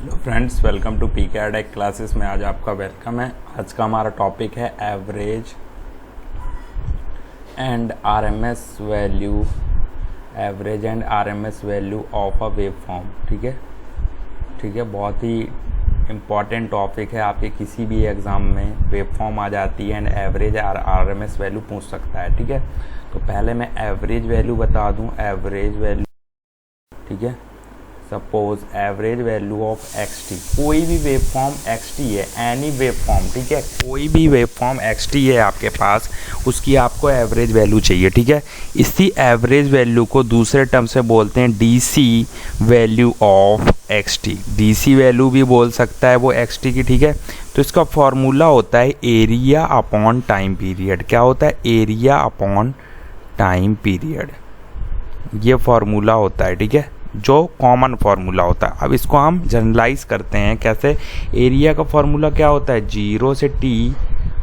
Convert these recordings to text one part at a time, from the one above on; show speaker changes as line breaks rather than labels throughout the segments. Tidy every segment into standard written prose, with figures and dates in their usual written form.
Hello friends, welcome to P K Adec classes में। आज आपका वेलकम है। आज का हमारा टॉपिक है average and RMS value, average and RMS value of a wave form. ठीक है, बहुत ही इम्पॉर्टेंट टॉपिक है। आपके किसी भी एग्ज़ाम में वेव फॉर्म आ जाती है एंड एवरेज और आरएमएस वैल्यू पूछ सकता है। ठीक है, तो पहले मैं एवरेज वैल्यू बता दूं। एवरेज वैल्यू, ठीक है, suppose average value of X T, कोई भी वेव फॉर्म एक्स टी है, एनी वेव फॉर्म, ठीक है, कोई भी वेव फॉर्म एक्स टी है आपके पास, उसकी आपको एवरेज वैल्यू चाहिए। ठीक है, इसी एवरेज वैल्यू को दूसरे टर्म से बोलते हैं DC value of X T. DC value भी बोल सकता है वो एक्स टी की। ठीक है, तो इसका फॉर्मूला होता है एरिया अपॉन टाइम पीरियड। क्या होता है? एरिया अपॉन टाइम पीरियड, ये फॉर्मूला होता है। ठीक है, जो कॉमन फार्मूला होता है। अब इसको हम जनरलाइज करते हैं। कैसे? एरिया का फार्मूला क्या होता है? 0 से t,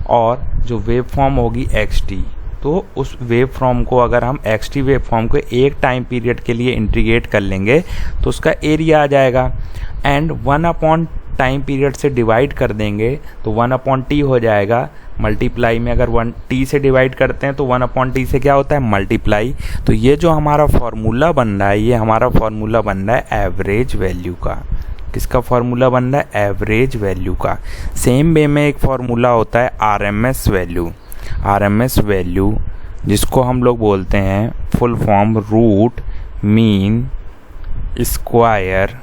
और जो वेव फॉर्म होगी एक्स टी, तो उस वेव फॉर्म को अगर हम एक्स टी वेव फॉर्म को एक टाइम पीरियड के लिए इंटीग्रेट कर लेंगे तो उसका एरिया आ जाएगा। एंड 1 अपॉन टाइम पीरियड से डिवाइड कर देंगे तो 1 अपॉन टी हो जाएगा। मल्टीप्लाई में अगर 1 टी से डिवाइड करते हैं तो 1 अपॉन टी से क्या होता है? मल्टीप्लाई। तो ये जो हमारा फॉर्मूला बन रहा है, ये हमारा फॉर्मूला बन रहा है एवरेज वैल्यू का। किसका फॉर्मूला बन रहा है? एवरेज वैल्यू का। सेम वे में एक फॉर्मूला होता है आरएमएस वैल्यू। आरएमएस वैल्यू जिसको हम लोग बोलते हैं full form root mean square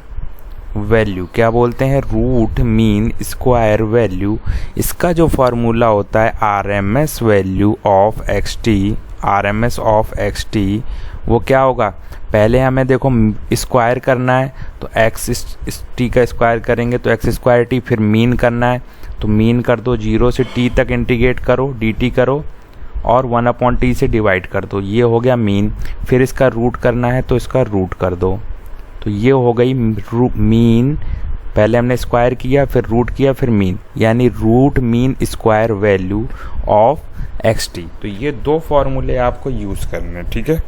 value. क्या बोलते हैं? Root mean square value. इसका जो फार्मूला होता है RMS value of X T, RMS of X T, वो क्या होगा? पहले हमें देखो स्क्वायर करना है तो एक्स टी का स्क्वायर करेंगे तो एक्स स्क्वायर टी, फिर मीन करना है तो मीन कर दो, 0 से टी तक इंटीग्रेट करो, dt करो, और 1 अपॉन टी से डिवाइड कर दो, ये हो गया मीन। फिर इसका रूट करना है तो इसका रूट कर दो, तो ये हो गई मीन। पहले हमने स्क्वायर किया, फिर रूट किया, फिर मीन, यानी root mean square value of X T. तो ये दो फॉर्मूले आपको यूज़ करने हैं। ठीक है,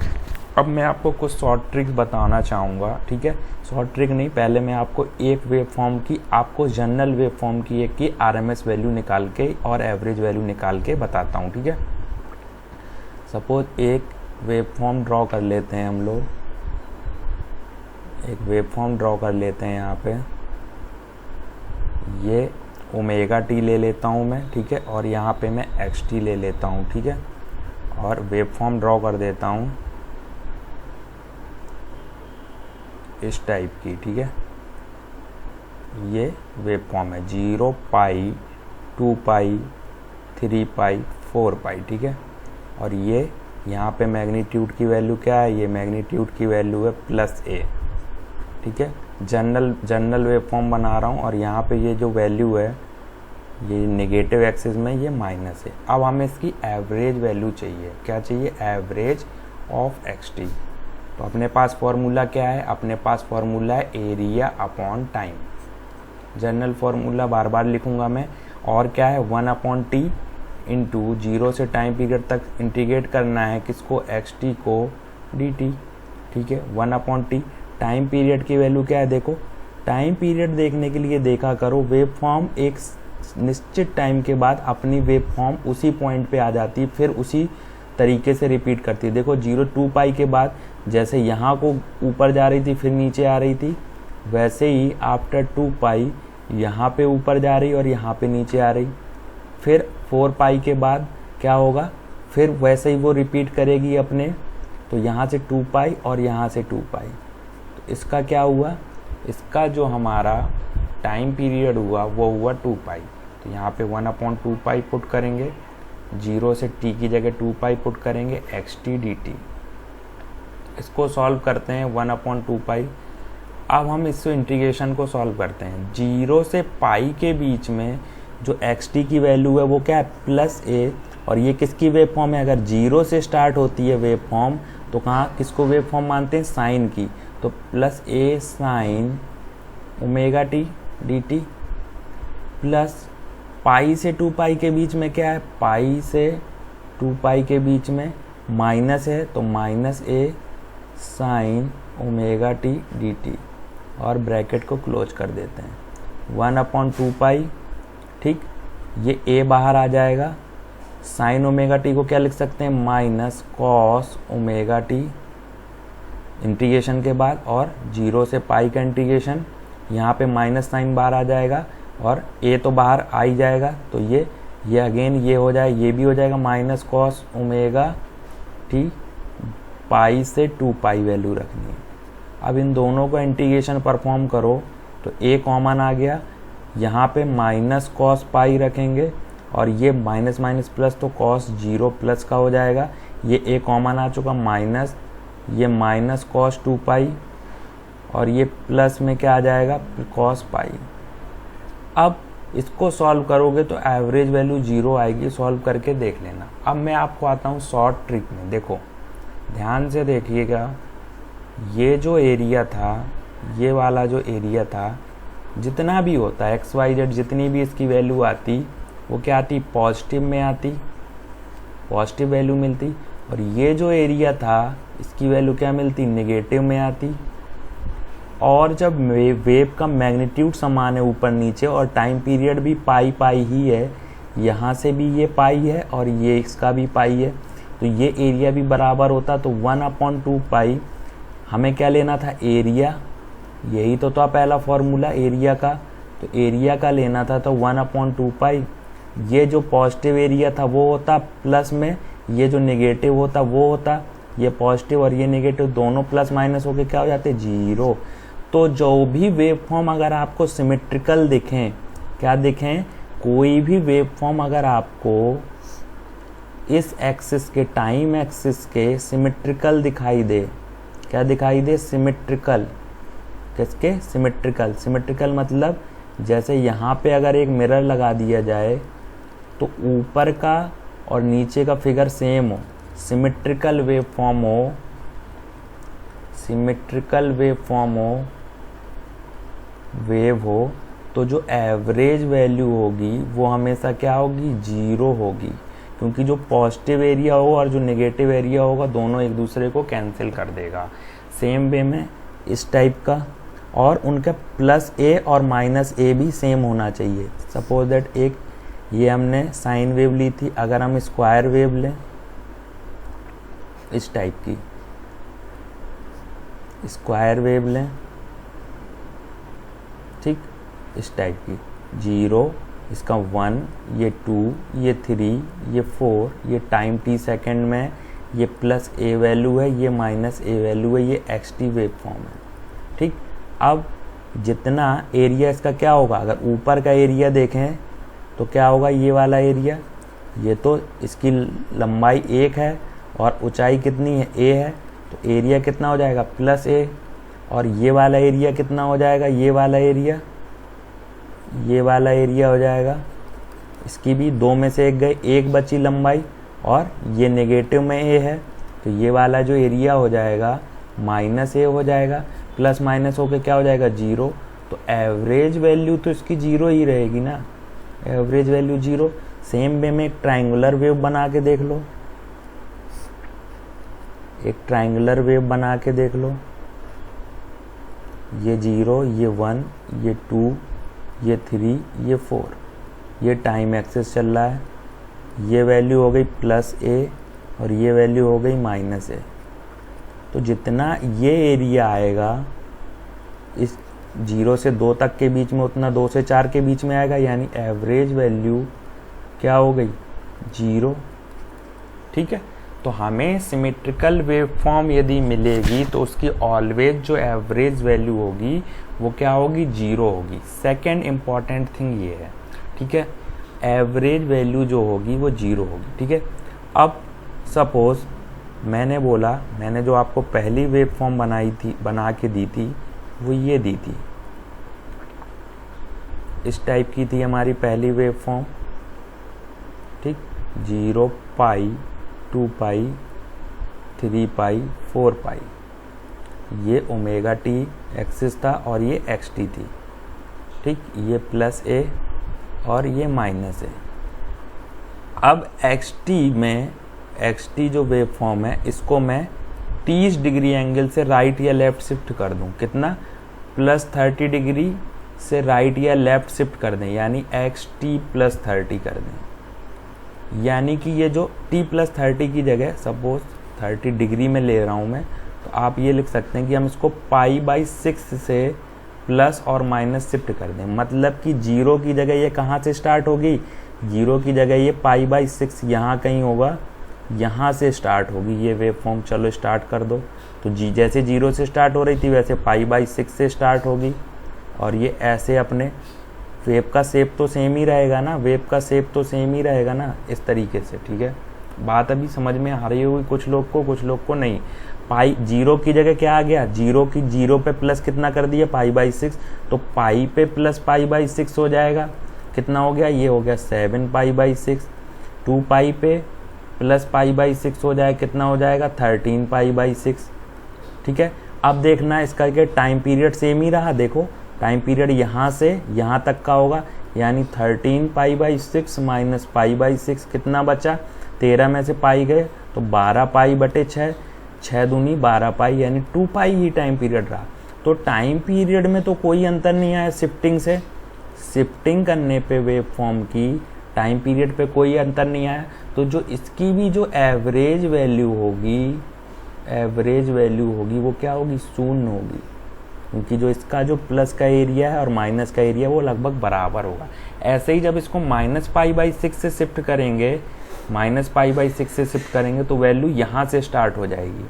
अब मैं आपको कुछ शॉर्ट ट्रिक्स बताना चाहूँगा। ठीक है, शॉर्ट ट्रिक नहीं, पहले मैं आपको एक वेव फॉर्म की, आपको जनरल वेव फॉर्म की एक की आरएमएस वैल्यू निकाल के और एवरेज वैल्यू निकाल के बताता हूँ। ठीक है, सपोज एक वेव फॉर्म ड्रॉ कर लेते हैं हम लोग। एक वेव फॉर्म ड्रॉ कर लेते हैं यहाँ पे, ये ओमेगा टी ले लेता हूँ मैं। ठीक है, और यहाँ पे मैं एक्स टी ले लेता हूँ। ठीक है, और वेव फॉर्म ड्रॉ कर देता हूँ इस टाइप की। ठीक है, ये वेव फॉर्म है 0 पाई 2 पाई 3 पाई 4 पाई। ठीक है, और ये यहाँ पे मैग्नीट्यूड की वैल्यू क्या है? ये मैग्नीट्यूड की वैल्यू है +a। ठीक है, जनरल वेव फॉर्म बना रहा हूँ, और यहाँ पे ये जो वैल्यू है ये नेगेटिव एक्सिस में, ये माइनस है। अब हमें इसकी एवरेज वैल्यू चाहिए। क्या चाहिए? Average of X T. तो अपने पास फॉर्मूला क्या है? अपने पास फॉर्मूला है area upon time. General formula बार बार लिखूंगा मैं, और क्या है? 1 अपॉन टी इंटू 0 से टाइम पीरियड तक इंटीग्रेट करना है किसको? एक्स टी को dt। ठीक है, 1 अपॉन टी। टाइम पीरियड की वैल्यू क्या है? देखो, टाइम पीरियड देखने के लिए देखा करो, वेव फॉर्म एक निश्चित टाइम के बाद अपनी वेव फॉर्म उसी पॉइंट पे आ जाती है, फिर उसी तरीके से रिपीट करती है। देखो 2 पाई के बाद जैसे यहाँ को ऊपर जा रही थी फिर नीचे आ रही थी, वैसे ही आफ्टर 2 पाई यहाँ पे ऊपर जा रही और यहाँ पे नीचे आ रही। फिर 4 पाई के बाद क्या होगा? फिर वैसे ही वो रिपीट करेगी अपने, तो यहाँ से 2 पाई और यहाँ से 2 पाई। तो इसका क्या हुआ? इसका जो हमारा टाइम पीरियड हुआ वो हुआ 2 पाई। तो यहाँ पे 1 अपॉन 2 पाई पुट करेंगे, 0 से t की जगह 2 पाई पुट करेंगे, एक्स टी डी टी। इसको सॉल्व करते हैं 1 अपॉन 2 पाई। अब हम इससे इंटीग्रेशन को सॉल्व करते हैं। 0 से पाई के बीच में जो एक्स टी की वैल्यू है वो क्या है? +a। और ये किसकी वेव फॉर्म है? अगर 0 से स्टार्ट होती है वेव फॉर्म तो कहाँ किसको वेव फॉर्म मानते हैं? साइन की। तो +a sine omega T D T, plus pi से 2 पाई के बीच में क्या है? पाई से 2 पाई के बीच में माइनस है, तो -a sine omega T D T. और ब्रैकेट को क्लोज कर देते हैं, 1/2 ठीक। ये a बाहर आ जाएगा, साइन ओमेगा टी को क्या लिख सकते हैं, minus cos omega T integration के बाद, और 0 से पाई का इंटीग्रेशन, यहाँ पे माइनस साइन बाहर आ जाएगा और a तो बाहर आ ही जाएगा, तो ये अगेन ये हो जाए, ये भी हो जाएगा माइनस कॉस ओमेगा टी, पाई से 2 पाई वैल्यू रखनी है। अब इन दोनों को इंटीग्रेशन परफॉर्म करो तो a कॉमन आ गया, यहाँ पे माइनस कॉस पाई रखेंगे और ये माइनस माइनस प्लस, तो कॉस 0 प्लस का हो जाएगा, ये a कॉमन आ चुका, माइनस ये माइनस कॉस 2 पाई और ये प्लस में क्या आ जाएगा, कॉस पाई। अब इसको सॉल्व करोगे तो एवरेज वैल्यू 0 आएगी, सॉल्व करके देख लेना। अब मैं आपको आता हूँ शॉर्ट ट्रिक में। देखो ध्यान से देखिएगा, ये जो एरिया था, ये वाला जो एरिया था, जितना भी होता है एक्स वाई जेड, जितनी भी इसकी वैल्यू आती वो क्या आती, पॉजिटिव में आती, पॉजिटिव वैल्यू मिलती। और ये जो एरिया था इसकी वैल्यू क्या मिलती, नेगेटिव में आती। और जब वेव का मैग्नीट्यूड समान है ऊपर नीचे और टाइम पीरियड भी पाई पाई ही है, यहाँ से भी ये पाई है और ये इसका भी पाई है, तो ये एरिया भी बराबर होता। तो 1/2 पाई हमें क्या लेना था, एरिया, यही तो था पहला फॉर्मूला एरिया का, तो एरिया का लेना था, तो 1/2 पाई। ये जो पॉजिटिव एरिया था वो होता प्लस में, ये जो नेगेटिव होता वो होता, ये पॉजिटिव और ये नेगेटिव दोनों प्लस माइनस होके क्या हो जाते, 0। तो जो भी वेव फॉर्म अगर आपको सिमेट्रिकल दिखें, क्या दिखें, कोई भी वेव फॉर्म अगर आपको इस एक्सिस के, टाइम एक्सिस के सिमेट्रिकल दिखाई दे, क्या दिखाई दे, सिमेट्रिकल, किसके, सिमेट्रिकल। सिमेट्रिकल मतलब जैसे यहाँ पे अगर एक मिरर लगा दिया जाए तो ऊपर का और नीचे का फिगर सेम हो, सिमेट्रिकल वेव फॉर्म हो, सिमेट्रिकल वेव फॉर्म हो, वेव हो, तो जो एवरेज वैल्यू होगी वो हमेशा क्या होगी, 0 होगी, क्योंकि जो पॉजिटिव एरिया होगा और जो नेगेटिव एरिया होगा दोनों एक दूसरे को कैंसिल कर देगा। सेम वे में इस टाइप का, और उनका प्लस ए और माइनस ए भी सेम होना चाहिए। सपोज दैट एक ये हमने साइन वेव ली थी, अगर हम स्क्वायर वेव लें इस टाइप की, स्क्वायर वेव लें, ठीक, इस टाइप की, 0, इसका 1, ये 2, ये 3, ये 4, ये टाइम t सेकेंड में, ये प्लस a वैल्यू है, ये माइनस a वैल्यू है, ये xt वेव फॉर्म है, ठीक। अब जितना एरिया इसका क्या होगा, अगर ऊपर का एरिया देखें तो क्या होगा, ये वाला एरिया, ये तो इसकी लंबाई 1 है और ऊंचाई कितनी है, a है, तो एरिया कितना हो जाएगा, प्लस a। और ये वाला एरिया कितना हो जाएगा, ये वाला एरिया, ये वाला एरिया हो जाएगा, इसकी भी 2 में से 1 गए, 1 बची लंबाई, और ये नेगेटिव में a है, तो ये वाला जो एरिया हो जाएगा माइनस a हो जाएगा, प्लस माइनस होके क्या हो जाएगा, 0। तो एवरेज वैल्यू तो इसकी 0 ही रहेगी ना, एवरेज वैल्यू 0। सेम वे में एक ट्रायंगुलर वेव बना के देख लो, एक ट्रायंगुलर वेव बना के देख लो, ये 0, ये 1, ये 2, ये 3, ये 4, ये टाइम एक्सिस चल रहा है, ये वैल्यू हो गई प्लस a और ये वैल्यू हो गई माइनस a। तो जितना ये एरिया आएगा इस 0 से 2 तक के बीच में, उतना 2 से 4 के बीच में आएगा, यानी एवरेज वैल्यू क्या हो गई, 0, ठीक है। तो हमें सिमेट्रिकल वेव फॉर्म यदि मिलेगी तो उसकी ऑलवेज जो एवरेज वैल्यू होगी वो क्या होगी, 0 होगी। सेकेंड इम्पॉर्टेंट थिंग ये है, ठीक है, एवरेज वैल्यू जो होगी वो 0 होगी, ठीक है। अब सपोज मैंने बोला, मैंने जो आपको पहली वेव फॉर्म बनाई थी, बना के दी थी, वो ये दी थी, इस टाइप की थी हमारी पहली वेव फॉर्म, ठीक, 0 पाई, 2 पाई, 3 पाई, 4 पाई, ये ओमेगा टी एक्सिस था और ये एक्स टी थी, ठीक, ये प्लस ए और ये माइनस ए। अब एक्स टी में, एक्स टी जो वेव फॉर्म है इसको मैं 30 डिग्री एंगल से राइट या लेफ्ट शिफ्ट कर दूं, कितना, +30 डिग्री से राइट या लेफ्ट शिफ्ट कर दें, यानी xt +30 कर दें। यानी कि ये जो t +30 की जगह सपोज 30 डिग्री में ले रहा हूँ मैं, तो आप ये लिख सकते हैं कि हम इसको π/6 से प्लस और माइनस शिफ्ट कर दें। मतलब कि 0 की जगह ये कहाँ से स्टार्ट होगी, 0 की जगह ये π/6 यहाँ कहीं होगा, यहाँ से स्टार्ट होगी ये वेव फॉर्म। चलो स्टार्ट कर दो। तो जैसे 0 से स्टार्ट हो रही थी वैसे π/6 से स्टार्ट होगी, और ये ऐसे अपने वेव का शेप तो सेम ही रहेगा ना, वेव का शेप तो सेम ही रहेगा ना, इस तरीके से। ठीक है, बात अभी समझ में आ रही होगी कुछ लोग को नहीं। 0 की जगह क्या आ गया, 0 पे प्लस कितना कर दिया, π/6, तो पाई पे प्लस π/6 हो जाएगा। कितना हो गया, ये हो गया 7π/6। 2 पाई पे प्लस π/6 हो जाएगा, कितना हो जाएगा 13π/6। ठीक है, अब देखना इसका क्या टाइम पीरियड सेम ही रहा। देखो टाइम पीरियड यहाँ से यहाँ तक का होगा, यानी 13π/6 माइनस π/6 कितना बचा, 13 में से पाई गए तो 12π/6, 6 दूनी 12π, यानी 2π ही टाइम पीरियड रहा। तो टाइम पीरियड में तो कोई अंतर नहीं आया शिफ्टिंग से, शिफ्टिंग करने पे वेव फॉर्म की टाइम पीरियड पे कोई अंतर नहीं आया। तो जो इसकी भी जो एवरेज वैल्यू होगी वो क्या होगी, शून्य होगी, क्योंकि जो इसका जो प्लस का एरिया है और माइनस का एरिया वो लगभग बराबर होगा। ऐसे ही जब इसको -π/6 से शिफ्ट करेंगे, -π/6 से शिफ्ट करेंगे तो वैल्यू यहाँ से स्टार्ट हो जाएगी,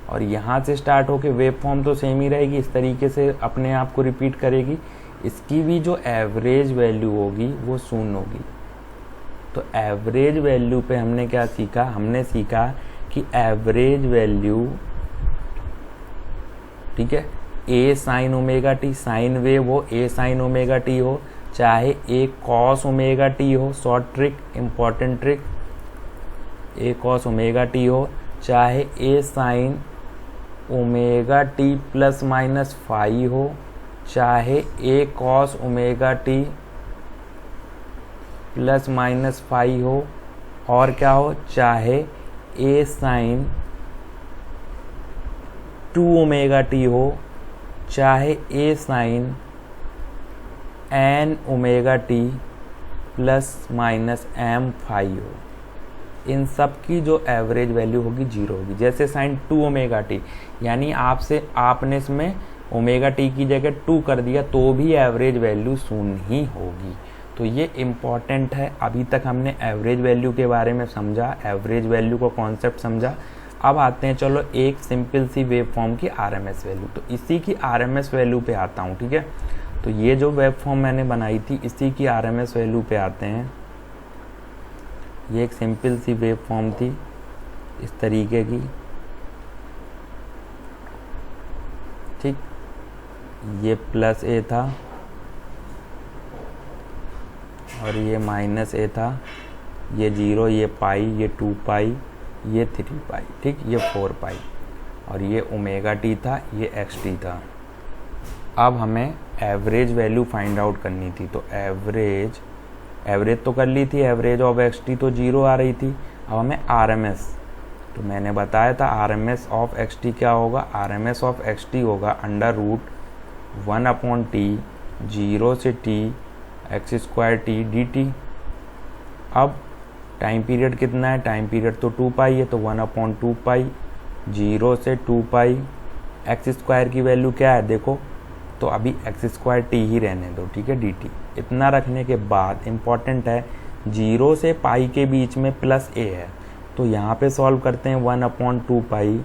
और यहाँ से स्टार्ट होके वेव फॉर्म तो सेम ही रहेगी, इस तरीके से अपने आप को रिपीट करेगी। इसकी भी जो एवरेज वैल्यू होगी वो शून्य होगी। तो एवरेज वैल्यू पे हमने क्या सीखा, हमने सीखा कि एवरेज वैल्यू, ठीक है, A sin ωt, sine wave हो, A sin ωt हो, चाहे A cos ωt हो, short trick, important trick, A cos ωt हो, चाहे A sin ωt ±φ हो, चाहे A cos ωt ±φ हो, और क्या हो, चाहे A sin 2ωt हो, चाहे A sin nωt ±mφ हो। इन सब की जो एवरेज वैल्यू होगी 0 होगी। जैसे sin 2ωt, यानी आपने इसमें ωt की जगह 2 कर दिया तो भी एवरेज वैल्यू शून्य ही होगी। तो ये इम्पॉर्टेंट है। अभी तक हमने एवरेज वैल्यू के बारे में समझा, एवरेज वैल्यू का कॉन्सेप्ट समझा। अब आते हैं चलो एक सिंपल सी वेव फॉर्म की आरएमएस वैल्यू। तो इसी की आरएमएस वैल्यू पे आता हूँ, ठीक है। तो ये जो वेव फॉर्म मैंने बनाई थी इसी की आरएमएस वैल्यू पे आते हैं। ये एक सिंपल सी वेव फॉर्म थी इस तरीके की, ठीक। ये प्लस ए था और ये माइनस ए था, ये 0, ये पाई, ये 2 पाई, ये 3 पाई, ठीक। ये 4 पाई और ये ओमेगा टी था, ये एक्स टी था। अब हमें एवरेज वैल्यू फाइंड आउट करनी थी। तो एवरेज तो कर ली थी, एवरेज ऑफ एक्स टी तो 0 आ रही थी। अब हमें आरएमएस, तो मैंने बताया था आरएमएस ऑफ एक्स टी क्या होगा, आरएमएस ऑफ एक्स टी होगा √1/t 0 से t x² dt। अब टाइम पीरियड कितना है, टाइम पीरियड तो 2 पाई है, तो 1/2 पाई 0 से 2 पाई। x² की वैल्यू क्या है देखो, तो अभी x² ही रहने दो, ठीक है, dt। इतना रखने के बाद इम्पॉर्टेंट है 0 से पाई के बीच में प्लस a है, तो यहाँ पे सॉल्व करते हैं 1/2 पाई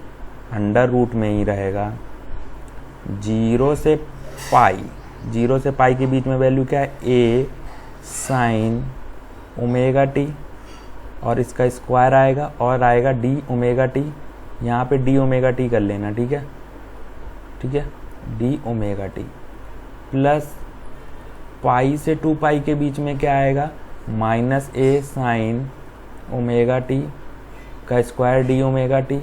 अंडर रूट में ही रहेगा। 0 से पाई के बीच में वैल्यू क्या है, a sin ओमेगा टी, और इसका स्क्वायर आएगा और आएगा d ओमेगा टी। यहाँ पे d ओमेगा टी कर लेना, ठीक है, ठीक है, d omega T plus pi से 2 पाई के बीच में क्या आएगा, -a sin ओमेगा टी का स्क्वायर d ओमेगा टी।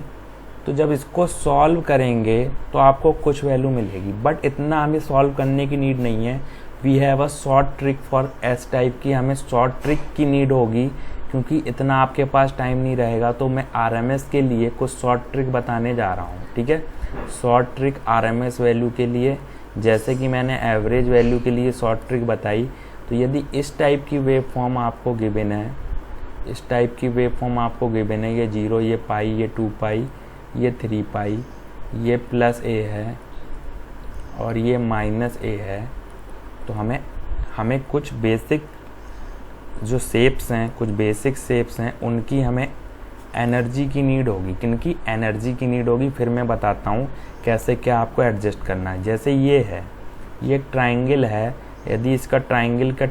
तो जब इसको सॉल्व करेंगे तो आपको कुछ वैल्यू मिलेगी, बट इतना हमें सॉल्व करने की नीड नहीं है। We have a short trick for S type की, हमें शॉर्ट ट्रिक की नीड होगी क्योंकि इतना आपके पास टाइम नहीं रहेगा। तो मैं आरएमएस के लिए कुछ शॉर्ट ट्रिक बताने जा रहा हूँ, ठीक है। शॉर्ट ट्रिक आरएमएस वैल्यू के लिए जैसे कि मैंने एवरेज वैल्यू के लिए शॉर्ट ट्रिक बताई, तो यदि इस टाइप की वेव फॉर्म आपको गिवन है, इस टाइप की वेव फॉर्म आपको गिवन है, ये 0, ये पाई, ये 2 पाई, ये 3 पाई, ये प्लस ए है और ये माइनस ए है, तो हमें कुछ बेसिक जो शेप्स हैं, कुछ बेसिक शेप्स हैं, उनकी हमें एनर्जी की नीड होगी। किनकी एनर्जी की नीड होगी, फिर मैं बताता हूँ कैसे क्या आपको एडजस्ट करना है। जैसे ये है, ये एक ट्राइंगल है, यदि इसका ट्राइंगल का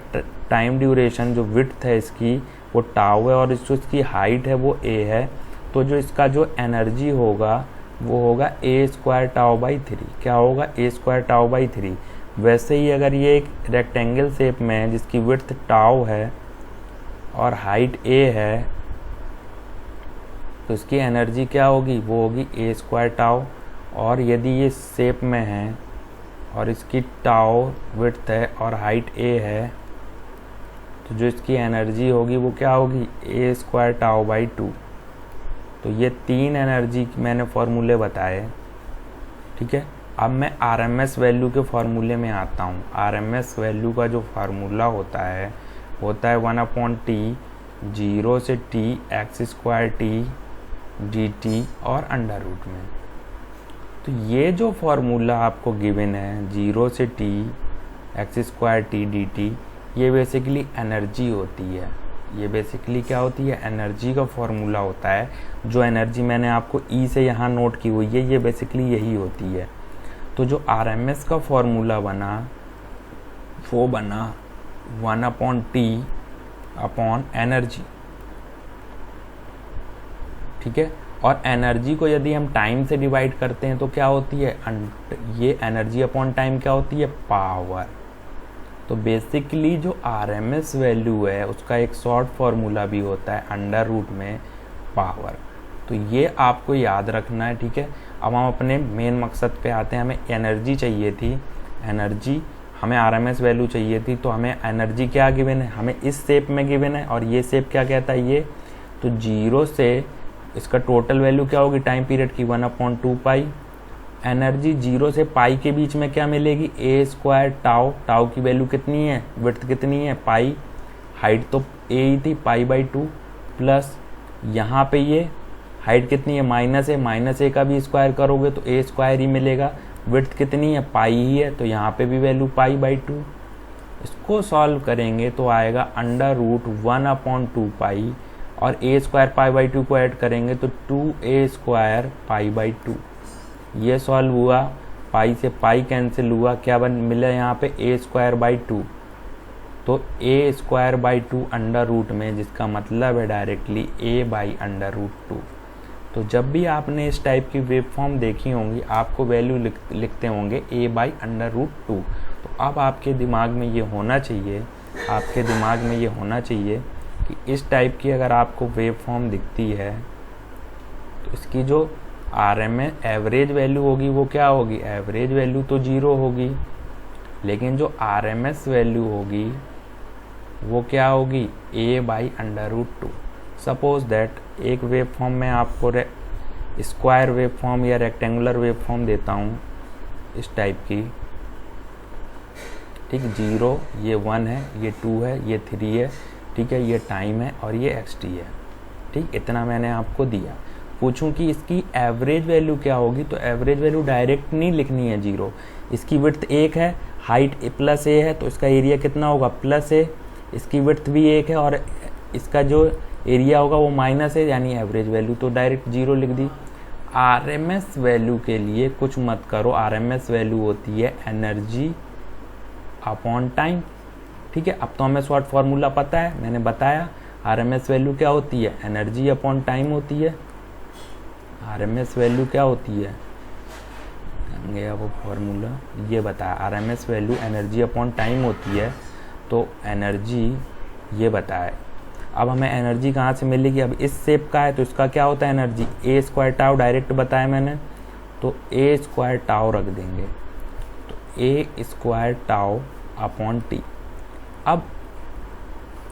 टाइम ड्यूरेशन जो विड्थ है इसकी वो टाउ है और जो इसकी हाइट है वो ए है, तो जो इसका जो एनर्जी होगा वो होगा ए स्क्वायर टाउ बाई 3। क्या होगा, ए स्क्वायर टाउ बाई 3। वैसे ही अगर ये एक रेक्टेंगल शेप में है जिसकी विड्थ टाउ है और हाइट ए है, तो इसकी एनर्जी क्या होगी, वो होगी ए स्क्वायर टाउ। और यदि ये शेप में है और इसकी टाउ विड्थ है और हाइट ए है, तो जो इसकी एनर्जी होगी वो क्या होगी, ए स्क्वायर टाउ बाई 2। तो ये 3 एनर्जी मैंने फॉर्मूले बताए, ठीक है। अब मैं आरएमएस वैल्यू के फॉर्मूले में आता हूँ। आरएमएस वैल्यू का जो फार्मूला होता है 1/t 0 से t x square t dt और अंडर रूट में। तो ये जो फॉर्मूला आपको गिवन है 0 से t x square t dt, ये बेसिकली एनर्जी होती है। ये बेसिकली क्या होती है, एनर्जी का फॉर्मूला होता है। जो एनर्जी मैंने आपको ई से यहाँ नोट की हुई है, ये बेसिकली यही होती है। तो जो आरएमएस का फॉर्मूला बना वो बना 1/t अपॉन एनर्जी, ठीक है। और एनर्जी को यदि हम टाइम से डिवाइड करते हैं तो क्या होती है, ये एनर्जी अपॉन टाइम क्या होती है, पावर। तो बेसिकली जो आरएमएस वैल्यू है उसका एक शॉर्ट फार्मूला भी होता है अंडर रूट में पावर। तो ये आपको याद रखना है, ठीक है। अब हम अपने मेन मकसद पे आते हैं। हमें एनर्जी चाहिए थी, एनर्जी हमें आरएमएस वैल्यू चाहिए थी, तो हमें एनर्जी क्या गिवन है, हमें इस शेप में गिवन है और ये शेप क्या कहता है, ये तो 0 से इसका टोटल वैल्यू क्या होगी टाइम पीरियड की 1/2 पाई। एनर्जी 0 से पाई के बीच में क्या मिलेगी, ए स्क्वायर टाउ। टाउ की वैल्यू कितनी है, विड्थ कितनी है पाई, हाइट तो ए ही थी पाई बाई 2, प्लस यहाँ पे ये हाइट कितनी है माइनस है, माइनस ए का भी स्क्वायर करोगे तो ए स्क्वायर ही मिलेगा। विड्थ कितनी है पाई ही है, तो यहाँ पे भी वैल्यू पाई बाई 2। इसको सॉल्व करेंगे तो आएगा अंडर रूट 1/2 पाई और ए स्क्वायर पाई बाई 2 को ऐड करेंगे तो 2a स्क्वायर पाई बाई 2। ये सॉल्व हुआ, पाई से पाई कैंसिल हुआ, क्या मिला यहाँ पे ए स्क्वायर बाई 2। तो a square by 2 under root में, जिसका मतलब है directly a by under root 2। तो जब भी आपने इस टाइप की वेव फॉर्म देखी होंगी आपको वैल्यू लिखते होंगे ए बाई अंडर रूट 2। तो अब आपके दिमाग में ये होना चाहिए, आपके दिमाग में ये होना चाहिए कि इस टाइप की अगर आपको वेव फॉर्म दिखती है तो इसकी जो आरएमएस एवरेज वैल्यू होगी वो क्या होगी, एवरेज वैल्यू तो 0 होगी, लेकिन जो आरएमएस वैल्यू होगी वो क्या होगी, A by under root 2। Suppose that एक वेव फॉर्म में आपको स्क्वायर वेव फॉर्म या रेक्टेंगुलर वेव फॉर्म देता हूँ इस टाइप की, ठीक। 0 ये 1 है, ये 2 है, ये 3 है, ठीक है, ये टाइम है और ये xt है, ठीक। इतना मैंने आपको दिया। पूछूं कि इसकी एवरेज वैल्यू क्या होगी, तो एवरेज वैल्यू डायरेक्ट नहीं लिखनी है 0। इसकी विड्थ 1 है, हाइट प्लस ए है, तो इसका एरिया कितना होगा प्लस ए। इसकी विड्थ भी 1 है और इसका जो एरिया होगा वो माइनस है, यानी एवरेज वैल्यू तो डायरेक्ट 0 लिख दी। आरएमएस वैल्यू के लिए कुछ मत करो, आरएमएस वैल्यू होती है एनर्जी अपॉन टाइम, ठीक है। अब तो हमें शॉर्ट फार्मूला पता है, मैंने बताया आरएमएस वैल्यू क्या होती है, एनर्जी अपॉन टाइम होती है। आरएमएस वैल्यू क्या होती है, गया वो फार्मूला, ये बताया RMS value energy upon time होती है। तो एनर्जी ये बताया। अब हमें एनर्जी कहाँ से मिलेगी, अब इस शेप का है तो इसका क्या होता है एनर्जी, ए स्क्वायर टाउ डायरेक्ट बताया मैंने, तो ए स्क्वायर टाउ रख देंगे, तो a square tau upon T. अब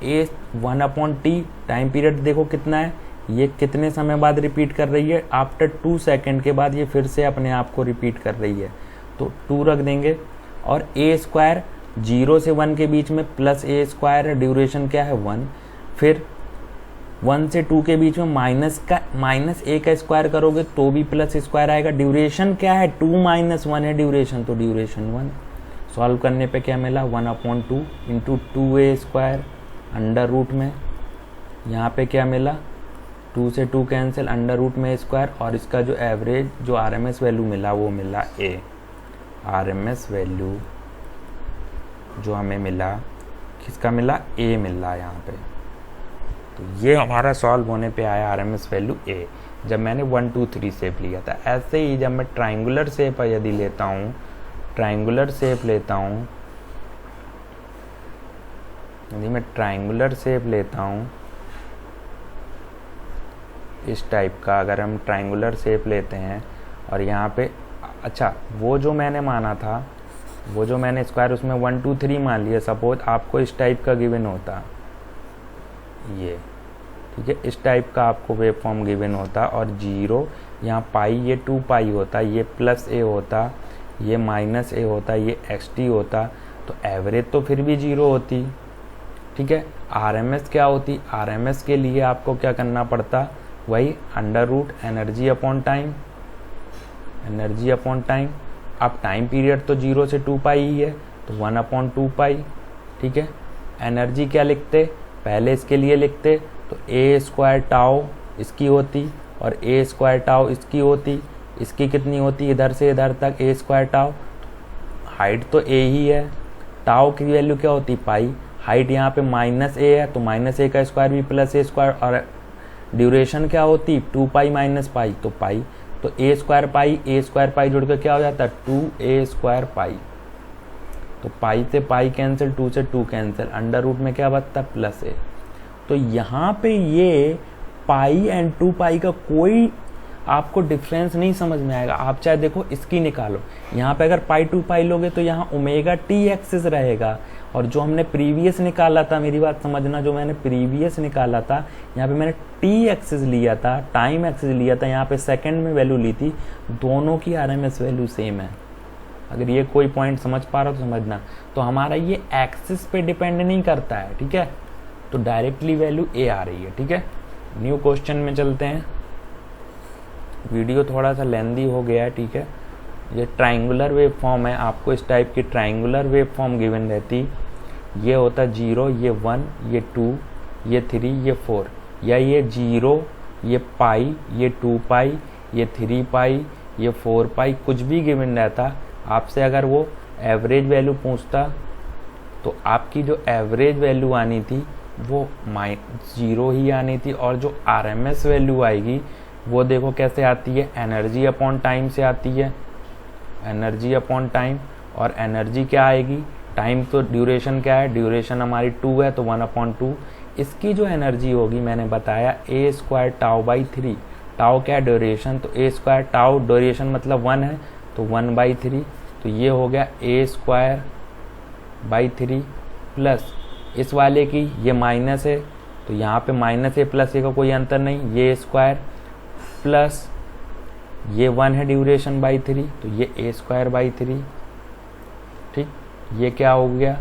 ए 1/t टाइम पीरियड देखो कितना है, ये कितने समय बाद रिपीट कर रही है, आफ्टर 2 सेकेंड के बाद ये फिर से अपने आप को रिपीट कर रही है, तो 2 रख देंगे। और ए स्क्वायर 0 से 1 के बीच में प्लस ए स्क्वायर है, ड्यूरेशन क्या है 1। फिर 1 से 2 के बीच में माइनस ए का स्क्वायर करोगे तो भी प्लस स्क्वायर आएगा। ड्यूरेशन क्या है 2 - 1 है ड्यूरेशन, तो ड्यूरेशन 1। सॉल्व करने पे क्या मिला 1/2 इंटू 2a² अंडर रूट में, यहाँ पे क्या मिला 2 से 2 कैंसिल, अंडर रूट में स्क्वायर, और इसका जो एवरेज जो आरएमएस वैल्यू मिला वो मिला ए। आरएमएस वैल्यू जो हमें मिला किसका मिला, ए मिल रहा है यहाँ पे। तो ये हमारा सॉल्व होने पे आया आरएमएस वैल्यू ए, जब मैंने 1 2 3 शेप लिया था। ऐसे ही जब मैं ट्राइंगुलर शेप यदि लेता हूँ, ट्राइंगुलर शेप लेता हूँ, यदि मैं ट्राइंगुलर शेप लेता हूँ इस टाइप का, अगर हम ट्राइंगुलर शेप लेते हैं और यहाँ पे अच्छा वो जो मैंने माना था, वो जो मैंने स्क्वायर उसमें 1 2 3 मान लिया, सपोज आपको इस टाइप का गिवन होता ये, ठीक है, इस टाइप का आपको वेव फॉर्म गिवन होता और 0 यहाँ पाई, ये 2 पाई होता, ये प्लस ए होता, ये माइनस ए होता, ये xt होता, तो एवरेज तो फिर भी 0 होती, ठीक है। आरएमएस क्या होती, आरएमएस के लिए आपको क्या करना पड़ता, वही under root energy upon time, energy upon time. अब टाइम पीरियड तो 0 से 2 पाई ही है, तो 1/2 पाई, ठीक है। एनर्जी क्या लिखते, पहले इसके लिए लिखते तो a² टाउ इसकी होती और a² टाउ इसकी होती, इसकी कितनी होती इधर से इधर तक a² टाउ, हाइट तो a ही है, टाउ की वैल्यू क्या होती पाई, हाइट यहाँ पे -a है तो -a का स्क्वायर भी प्लस a², और ड्यूरेशन क्या होती 2 पाई - पाई, तो पाई, तो a² पाई जुड़ के क्या हो जाता है 2a² पाई, तो पाई से पाई कैंसिल, 2 से 2 कैंसिल, अंडर रूट में क्या बचता प्लस a। तो यहाँ पे ये पाई एंड 2 पाई का कोई आपको डिफरेंस नहीं समझ में आएगा। आप चाहे देखो इसकी निकालो, यहाँ पे अगर पाई 2 पाई लोगे तो यहाँ ओमेगा टी एक्सिस रहेगा, और जो हमने प्रीवियस निकाला था, मेरी बात समझना, जो मैंने प्रीवियस निकाला था यहाँ पे मैंने टी एक्सिस लिया था, टाइम एक्सिस लिया था, यहाँ पे सेकंड में वैल्यू ली थी, दोनों की आरएमएस वैल्यू सेम है। अगर ये कोई पॉइंट समझ पा रहा हो तो समझना, तो हमारा ये एक्सिस पे डिपेंड नहीं करता है, ठीक है, तो डायरेक्टली वैल्यू ए आ रही है, ठीक है। न्यू क्वेश्चन में चलते हैं, वीडियो थोड़ा सा लेंदी हो गया है, ठीक है। ये ट्राइंगुलर वेव फॉर्म है, आपको इस टाइप की ट्राइंगुलर वेव फॉर्म गिवन रहती, ये होता 0, ये 1, ये 2, ये 3, ये 4, या ये 0, ये पाई, ये 2 पाई, ये 3 पाई, ये 4 पाई, कुछ भी गिवन रहता। आपसे अगर वो एवरेज वैल्यू पूछता तो आपकी जो एवरेज वैल्यू आनी थी वो 0 ही आनी थी, और जो आरएमएस वैल्यू आएगी वो देखो कैसे आती है, एनर्जी अपॉन टाइम से आती है, एनर्जी अपॉन टाइम। और एनर्जी क्या आएगी, टाइम तो ड्यूरेशन क्या है, ड्यूरेशन हमारी 2 है तो 1/2, इसकी जो एनर्जी होगी मैंने बताया a² टाउ बाई 3, टाउ क्या ड्यूरेशन, तो a² टाउ ड्यूरेशन मतलब 1 है तो 1/3, तो ये हो गया a² बाई 3 प्लस इस वाले की ये माइनस है तो यहाँ पे -a प्लस a का कोई अंतर नहीं, ये स्क्वायर प्लस ये 1 है ड्यूरेशन बाई 3 तो ये a² बाई 3, ठीक। ये क्या हो गया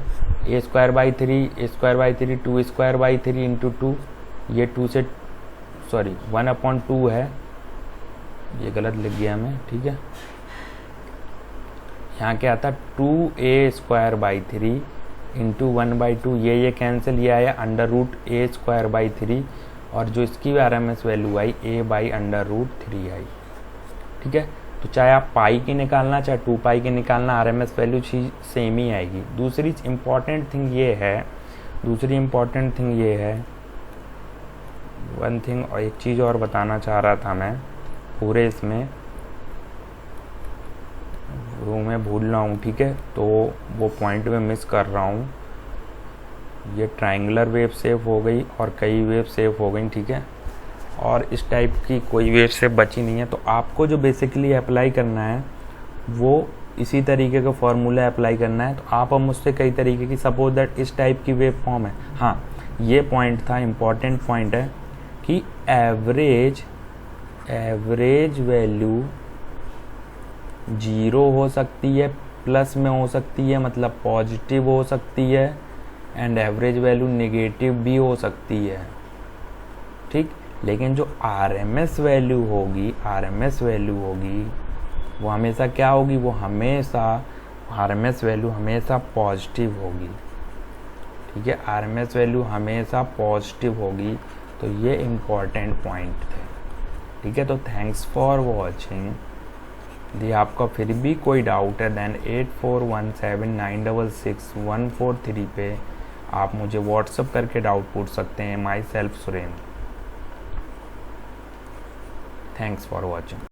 a² by 3, a² by 3, 2² by 3 into 2, ये 2 से 1/2 है, ये गलत लिख गया मैं, ठीक है। यहाँ क्या आता 2a² बाई 3 इंटू 1/2, ये कैंसिल, ये आया अंडर रूट a² बाई 3, और जो इसकी आरएमएस वैल्यू आई a/√3 आई, ठीक है। तो चाहे आप पाई की निकालना चाहे 2 पाई की निकालना, आरएमएस वैल्यू सेम ही आएगी। दूसरी इम्पॉर्टेंट थिंग ये है, वन थिंग और एक चीज़ और बताना चाह रहा था मैं पूरे इसमें, वो मैं भूल रहा हूँ, ठीक है, तो वो पॉइंट में मिस कर रहा हूँ। ये ट्रायंगुलर वेव सेव हो गई और कई वेव सेव हो गई, ठीक है, और इस टाइप की कोई वेव सेव बची नहीं है। तो आपको जो बेसिकली अप्लाई करना है वो इसी तरीके का फॉर्मूला अप्लाई करना है। तो आप अब मुझसे कई तरीके की, सपोज दैट इस टाइप की वेव फॉर्म है, हाँ ये पॉइंट था, इम्पॉर्टेंट पॉइंट है कि एवरेज वैल्यू 0 हो सकती है, प्लस में हो सकती है, मतलब पॉजिटिव हो सकती है, एंड एवरेज वैल्यू नेगेटिव भी हो सकती है, ठीक। लेकिन जो आरएमएस वैल्यू होगी, वो हमेशा क्या होगी, वो हमेशा आरएमएस वैल्यू हमेशा पॉजिटिव होगी, ठीक है। आरएमएस वैल्यू हमेशा पॉजिटिव होगी। तो ये इम्पॉर्टेंट पॉइंट थे, ठीक है। तो थैंक्स फॉर वॉचिंग। यदि आपका फिर भी कोई डाउट है देन 8417966143 पे आप मुझे व्हाट्सअप करके डाउट पूछ सकते हैं। My self Surendra. Thanks for watching.